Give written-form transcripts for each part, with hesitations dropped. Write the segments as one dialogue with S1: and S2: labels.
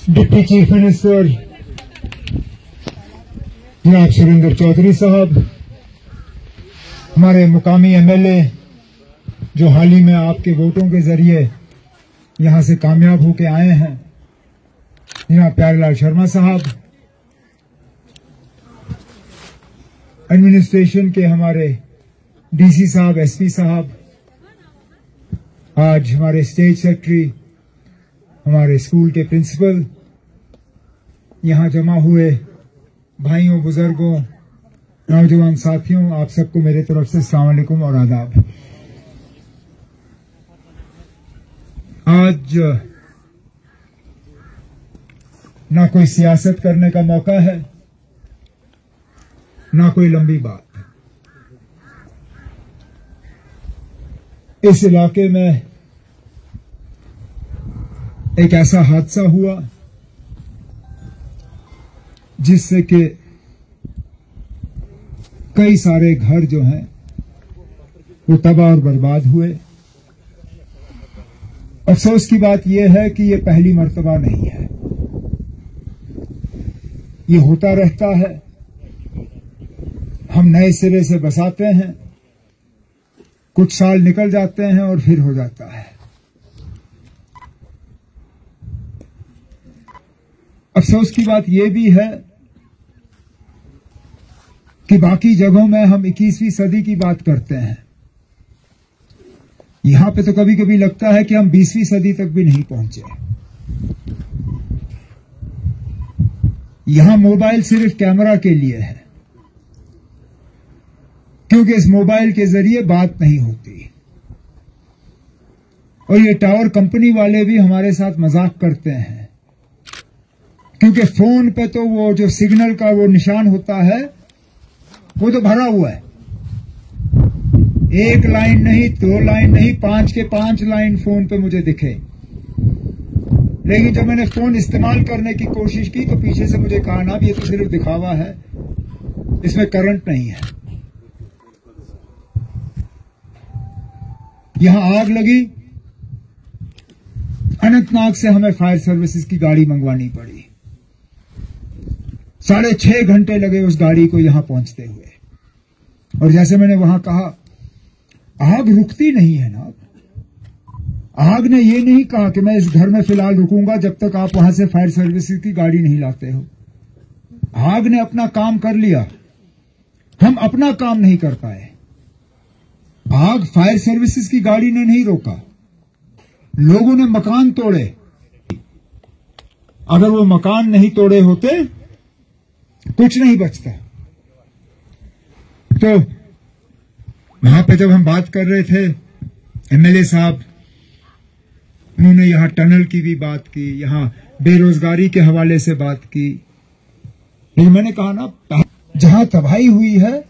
S1: Deputy chief minister जनाब सुरेंद्र चौधरी साहब, हमारे मुकामी एमएलए जो हाल ही में आपके वोटों के जरिए यहां से कामयाब होकर आए हैं, जनाब प्यारेलाल शर्मा साहब, एडमिनिस्ट्रेशन के हमारे डीसी साहब, एसपी साहब, आज हमारे स्टेट सेक्रेटरी, हमारे स्कूल के प्रिंसिपल, यहां जमा हुए भाइयों, बुजुर्गों, नौजवान साथियों, आप सबको मेरे तरफ से अस्सलाम वालेकुम और आदाब। आज ना कोई सियासत करने का मौका है, ना कोई लंबी बात। इस इलाके में एक ऐसा हादसा हुआ जिससे कि कई सारे घर जो हैं वो तबाह और बर्बाद हुए। अफसोस की बात यह है कि यह पहली मर्तबा नहीं है, ये होता रहता है। हम नए सिरे से बसाते हैं, कुछ साल निकल जाते हैं और फिर हो जाता है। अफसोस की बात यह भी है कि बाकी जगहों में हम 21वीं सदी की बात करते हैं, यहां पे तो कभी कभी लगता है कि हम 20वीं सदी तक भी नहीं पहुंचे। यहां मोबाइल सिर्फ कैमरा के लिए है, क्योंकि इस मोबाइल के जरिए बात नहीं होती। और ये टावर कंपनी वाले भी हमारे साथ मजाक करते हैं, क्योंकि फोन पे तो वो जो सिग्नल का वो निशान होता है वो तो भरा हुआ है। एक लाइन नहीं, 2 लाइन नहीं, 5 के 5 लाइन फोन पे मुझे दिखे। लेकिन जब मैंने फोन इस्तेमाल करने की कोशिश की तो पीछे से मुझे कहा, ना ये तो सिर्फ दिखावा है, इसमें करंट नहीं है। यहां आग लगी, अनंतनाग से हमें फायर सर्विसेज की गाड़ी मंगवानी पड़ी। 6.5 घंटे लगे उस गाड़ी को यहां पहुंचते हुए। और जैसे मैंने वहां कहा, आग रुकती नहीं है ना। आग ने यह नहीं कहा कि मैं इस घर में फिलहाल रुकूंगा जब तक आप वहां से फायर सर्विसेज की गाड़ी नहीं लाते हो। आग ने अपना काम कर लिया, हम अपना काम नहीं कर पाए। आग फायर सर्विसेज की गाड़ी ने नहीं रोका, लोगों ने मकान तोड़े। अगर वो मकान नहीं तोड़े होते कुछ नहीं बचता। तो वहां पे जब हम बात कर रहे थे, एमएलए साहब उन्होंने यहां टनल की भी बात की, यहां बेरोजगारी के हवाले से बात की। लेकिन मैंने कहा ना, जहां तबाही हुई है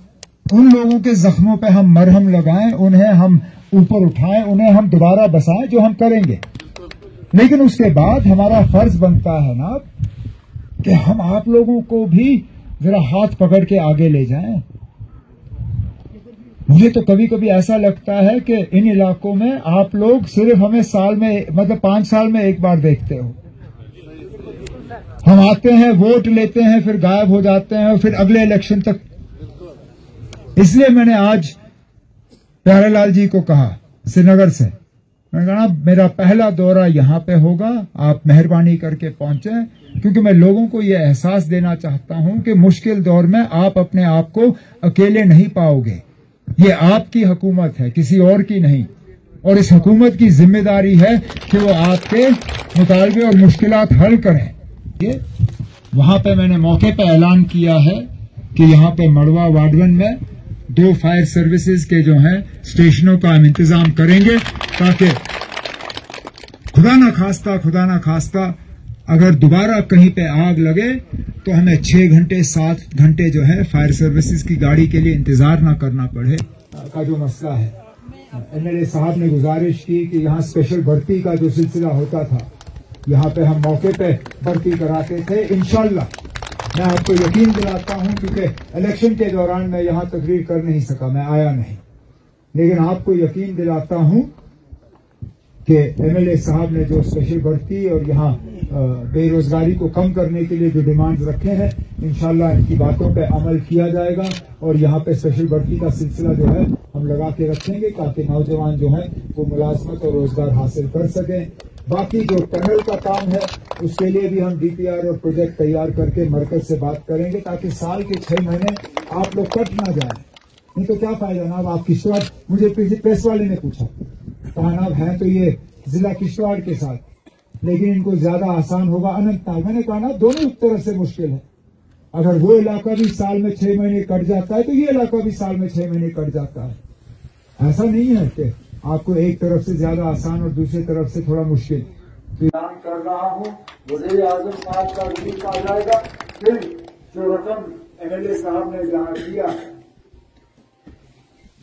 S1: उन लोगों के जख्मों पे हम मरहम लगाएं, उन्हें हम ऊपर उठाएं, उन्हें हम दोबारा बसाएं, जो हम करेंगे। लेकिन उसके बाद हमारा फर्ज बनता है ना कि हम आप लोगों को भी जरा हाथ पकड़ के आगे ले जाएं। मुझे तो कभी कभी ऐसा लगता है कि इन इलाकों में आप लोग सिर्फ हमें साल में, मतलब 5 साल में एक बार देखते हो। हम आते हैं, वोट लेते हैं, फिर गायब हो जाते हैं और फिर अगले इलेक्शन तक। इसलिए मैंने आज प्यारेलाल जी को कहा श्रीनगर से, मैंने कहा मेरा पहला दौरा यहां पे होगा, आप मेहरबानी करके पहुंचे, क्योंकि मैं लोगों को यह एहसास देना चाहता हूं कि मुश्किल दौर में आप अपने आप को अकेले नहीं पाओगे। ये आपकी हुकूमत है, किसी और की नहीं। और इस हुकूमत की जिम्मेदारी है कि वो आपके मुतालबे और मुश्किलात हल करें। ये वहां पे मैंने मौके पे ऐलान किया है कि यहाँ पे मड़वा वार्डवन में 2 फायर सर्विसेज के जो हैं स्टेशनों का हम इंतजाम करेंगे, ताकि खुदा ना खास्ता अगर दोबारा कहीं पे आग लगे तो हमें 6 घंटे 7 घंटे जो है फायर सर्विसेज की गाड़ी के लिए इंतजार ना करना पड़े। का जो मसला है, एमएलए साहब ने गुजारिश की कि यहाँ स्पेशल भर्ती का जो सिलसिला होता था, यहाँ पे हम मौके पे भर्ती कराते थे। इंशाल्लाह मैं आपको यकीन दिलाता हूं, क्योंकि इलेक्शन के दौरान मैं यहां तकरीर कर नहीं सका, मैं आया नहीं, लेकिन आपको यकीन दिलाता हूं कि एमएलए साहब ने जो स्पेशल भर्ती और यहाँ बेरोजगारी को कम करने के लिए जो डिमांड्स रखे हैं, इंशाल्लाह इनकी बातों पे अमल किया जाएगा और यहाँ पे स्पेशल भर्ती का सिलसिला जो है हम लगा के रखेंगे ताकि नौजवान जो है वो मुलाजमत और रोजगार हासिल कर सकें। बाकी जो टनल का काम है उसके लिए भी हम डीपीआर और प्रोजेक्ट तैयार करके मरकज से बात करेंगे ताकि साल के 6 महीने आप लोग कट ना जाए। नहीं तो क्या फायदा ना। आप किश्तवाड़, मुझे प्रेस वाले ने पूछा, कहा ना है तो ये जिला किश्तवाड़ के साथ, लेकिन इनको ज्यादा आसान होगा अनंतनाग। मैंने कहा ना दोनों तरफ से मुश्किल है। अगर वो इलाका भी साल में 6 महीने कट जाता है तो ये इलाका भी साल में 6 महीने कट जाता है। ऐसा नहीं है कि आपको एक तरफ से ज्यादा आसान और दूसरी तरफ से थोड़ा मुश्किल। तो ऐलान कर रहा हूँ, वज़ीर आज़म साहब का रिलीफ आ जाएगा। फिर जो रकम एमएलए साहब ने जहाँ दिया है,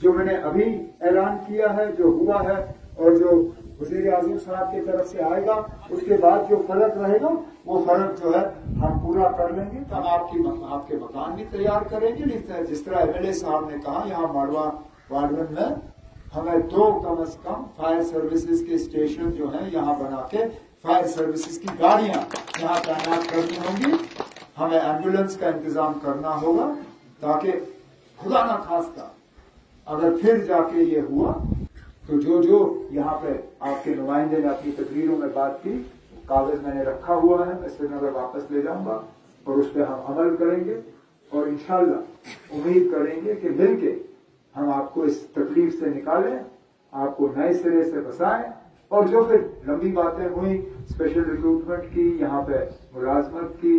S1: जो मैंने अभी ऐलान किया है, जो हुआ है और जो वज़ीर आज़म साहब की तरफ से आएगा, उसके बाद जो फर्क रहेगा वो फर्क जो है हम पूरा कर लेंगे। तो हम आपके मकान भी तैयार करेंगे। जिस तरह एमएलए साहब ने कहा, यहाँ माड़वा वार्डन में हमें 2 कम से कम फायर सर्विसेज के स्टेशन जो है यहाँ बना के फायर सर्विसेज की गाड़ियां यहाँ तैनात करनी होंगी। हमें एम्बुलेंस का इंतजाम करना होगा ताकि खुदा ना खास्ता अगर फिर जाके ये हुआ तो जो यहाँ पे आपके नुमाइंदे ने अपनी तकरीरों में बात की, कागज मैंने रखा हुआ है, मैं श्रीनगर वापस ले जाऊंगा और उस पर हम अमल करेंगे और इंशाल्लाह उम्मीद करेंगे कि मिलके हम आपको इस तकलीफ से निकालें, आपको नए सिरे से बसाएं। और जो फिर लंबी बातें हुई स्पेशल रिक्रूटमेंट की, यहाँ पे मुलाजमत की,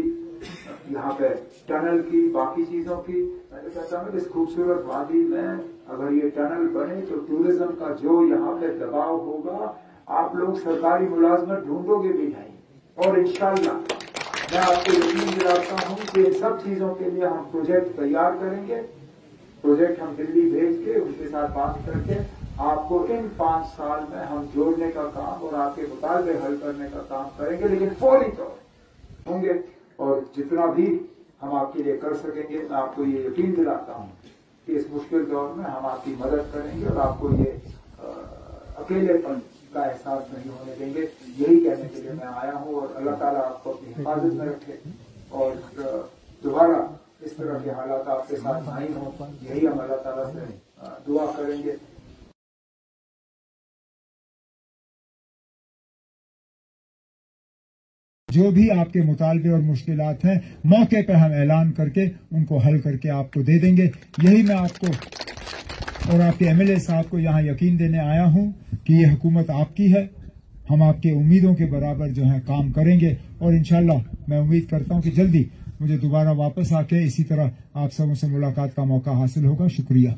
S1: यहाँ पे टनल की, बाकी चीजों की, मैं कहता हूँ इस खूबसूरत वादी में अगर ये टनल बने तो टूरिज्म का जो यहाँ पे दबाव होगा, आप लोग सरकारी मुलाजमत ढूंढोगे भी नहीं। और इंशाल्लाह मैं आपको यकीन दिलाता हूँ कि इन सब चीजों के लिए हम प्रोजेक्ट तैयार करेंगे। प्रोजेक्ट हम दिल्ली भेज के उनके साथ बात करके आपको इन 5 साल में हम जोड़ने का काम और आपके मुतालबे हल करने का काम करेंगे, लेकिन फौरी तौर होंगे। और जितना भी हम आपके लिए कर सकेंगे, मैं आपको ये यकीन दिलाता हूँ कि इस मुश्किल दौर में हम आपकी मदद करेंगे और आपको ये अकेलेपन का एहसास नहीं होने देंगे। यही कहने के लिए मैं आया हूँ और अल्लाह ताला आपको अपनी हिफाजत में रखे और दोबारा इस तरह के हालात आपके साथ नहीं हो, यही हम अल्लाह ताला से दुआ करेंगे। जो भी आपके मुतालबे और मुश्किलात हैं, मौके पर हम ऐलान करके उनको हल करके आपको दे देंगे। यही मैं आपको और आपके एमएलए साहब को यहाँ यकीन देने आया हूँ कि ये हुकूमत आपकी है। हम आपके उम्मीदों के बराबर जो है काम करेंगे और इंशाल्लाह मैं उम्मीद करता हूँ कि जल्दी मुझे दोबारा वापस आके इसी तरह आप सबों से मुलाकात का मौका हासिल होगा। शुक्रिया।